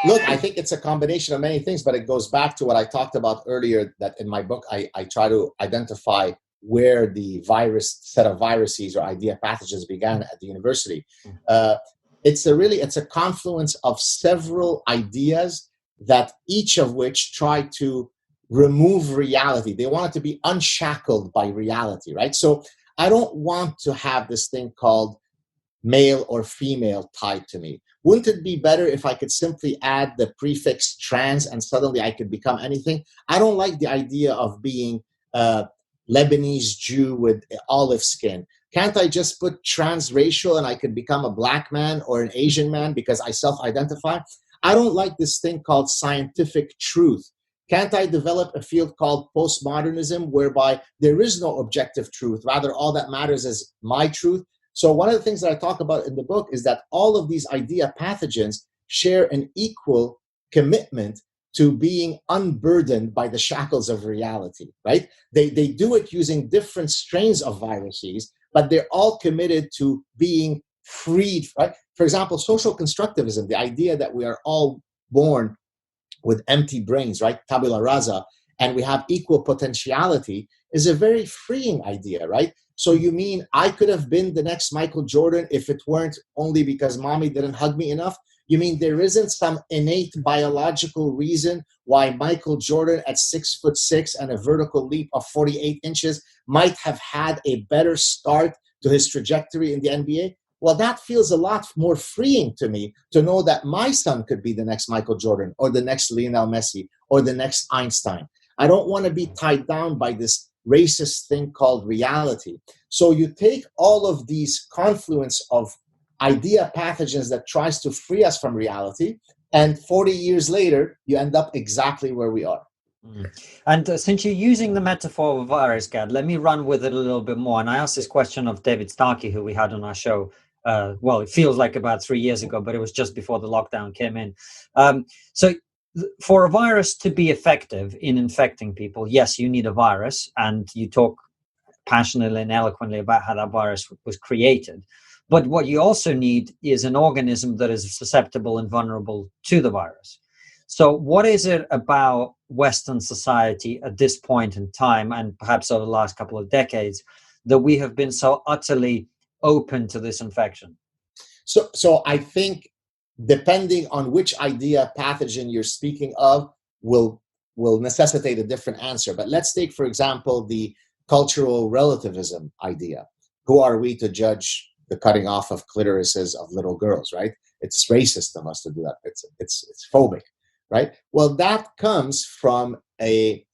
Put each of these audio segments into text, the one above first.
Look, I think it's a combination of many things, but it goes back to what I talked about earlier, that in my book, I try to identify where the set of viruses or idea pathogens began at the university. It's a confluence of several ideas that each of which try to remove reality. They want it to be unshackled by reality, right? So I don't want to have this thing called male or female tied to me. Wouldn't it be better if I could simply add the prefix trans and suddenly I could become anything? I don't like the idea of being a Lebanese Jew with olive skin. Can't I just put transracial and I could become a black man or an Asian man because I self-identify? I don't like this thing called scientific truth. Can't I develop a field called postmodernism whereby there is no objective truth? Rather, all that matters is my truth. So one of the things that I talk about in the book is that all of these idea pathogens share an equal commitment to being unburdened by the shackles of reality, right? They do it using different strains of viruses, but they're all committed to being freed, right? For example, social constructivism, the idea that we are all born with empty brains, right? Tabula rasa, and we have equal potentiality is a very freeing idea, right? So you mean I could have been the next Michael Jordan if it weren't only because mommy didn't hug me enough? You mean there isn't some innate biological reason why Michael Jordan at 6'6" and a vertical leap of 48 inches might have had a better start to his trajectory in the NBA? Well, that feels a lot more freeing to me to know that my son could be the next Michael Jordan or the next Lionel Messi or the next Einstein. I don't want to be tied down by this racist thing called reality. So you take all of these confluence of idea pathogens that tries to free us from reality, and 40 years later, you end up exactly where we are. And since you're using the metaphor of a virus, Gad, let me run with it a little bit more. And I asked this question of David Starkey, who we had on our show. Well, it feels like about 3 years ago, but it was just before the lockdown came in. So for a virus to be effective in infecting people, yes, you need a virus. And you talk passionately and eloquently about how that virus was created. But what you also need is an organism that is susceptible and vulnerable to the virus. So what is it about Western society at this point in time, and perhaps over the last couple of decades, that we have been so utterly open to this infection? So I think depending on which idea pathogen you're speaking of will necessitate a different answer. But let's take, for example, the cultural relativism idea. Who are we to judge the cutting off of clitorises of little girls, right? It's racist of us to do that. It's phobic, right? Well, that comes from a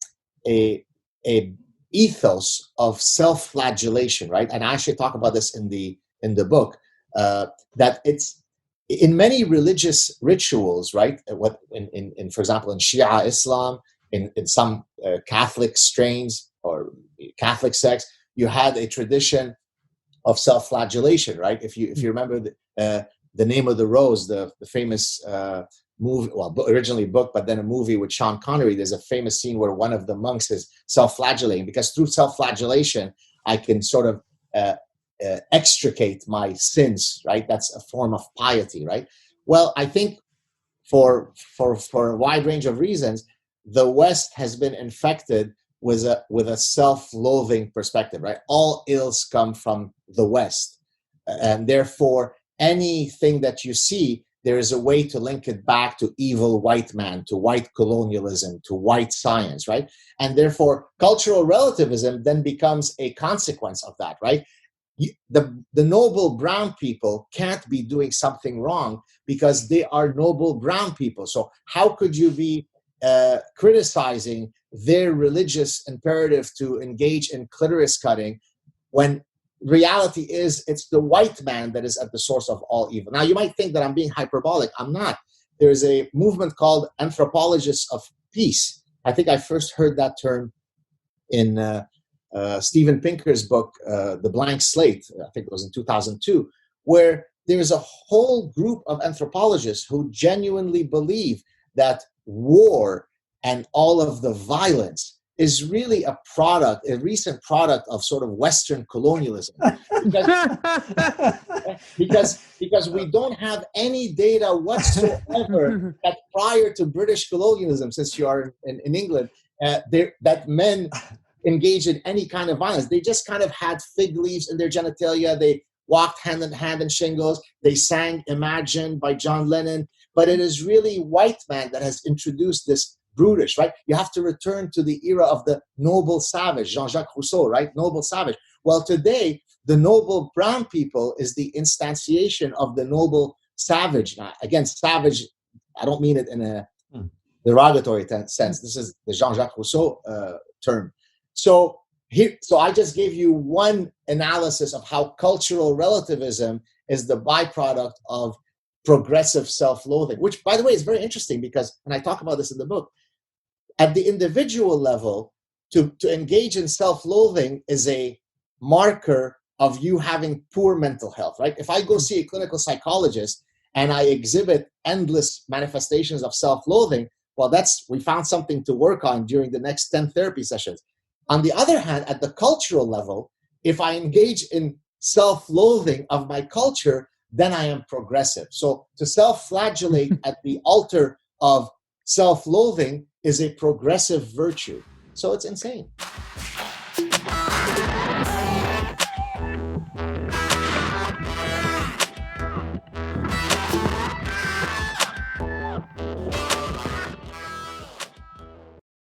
ethos of self-flagellation, right? And I actually talk about this in the book, that it's in many religious rituals, right? What in for example in Shia Islam, in some Catholic strains or Catholic sects, you had a tradition of self-flagellation, right? If you remember the Name of the Rose, the famous movie, well, originally book, but then a movie with Sean Connery, there's a famous scene where one of the monks is self-flagellating, because through self-flagellation, I can sort of extricate my sins, right? That's a form of piety, right? Well, I think for a wide range of reasons, the West has been infected with a self-loathing perspective, right? All ills come from the West, and therefore anything that you see, there is a way to link it back to evil white man, to white colonialism, to white science, right? And therefore cultural relativism then becomes a consequence of that, right? The noble brown people can't be doing something wrong because they are noble brown people. So how could you be criticizing their religious imperative to engage in clitoris cutting when reality is it's the white man that is at the source of all evil? Now, you might think that I'm being hyperbolic. I'm not. There is a movement called anthropologists of peace. I think I first heard that term in Steven Pinker's book, The Blank Slate. I think it was in 2002, where there's a whole group of anthropologists who genuinely believe that war and all of the violence is really a recent product of sort of Western colonialism. Because we don't have any data whatsoever that prior to British colonialism, since you are in England, that men engaged in any kind of violence. They just kind of had fig leaves in their genitalia. They walked hand in hand in shingles. They sang Imagine by John Lennon. But it is really white man that has introduced this brutish, right? You have to return to the era of the noble savage, Jean-Jacques Rousseau, right? Noble savage. Well, today, the noble brown people is the instantiation of the noble savage. Now, again, savage, I don't mean it in a derogatory sense. This is the Jean-Jacques Rousseau term. So I just gave you one analysis of how cultural relativism is the byproduct of progressive self-loathing, which, by the way, is very interesting because, and I talk about this in the book, at the individual level, to engage in self-loathing is a marker of you having poor mental health, right? If I go see a clinical psychologist and I exhibit endless manifestations of self-loathing, well, we found something to work on during the next 10 therapy sessions. On the other hand, at the cultural level, if I engage in self-loathing of my culture, then I am progressive. So to self-flagellate at the altar of self-loathing is a progressive virtue. So it's insane.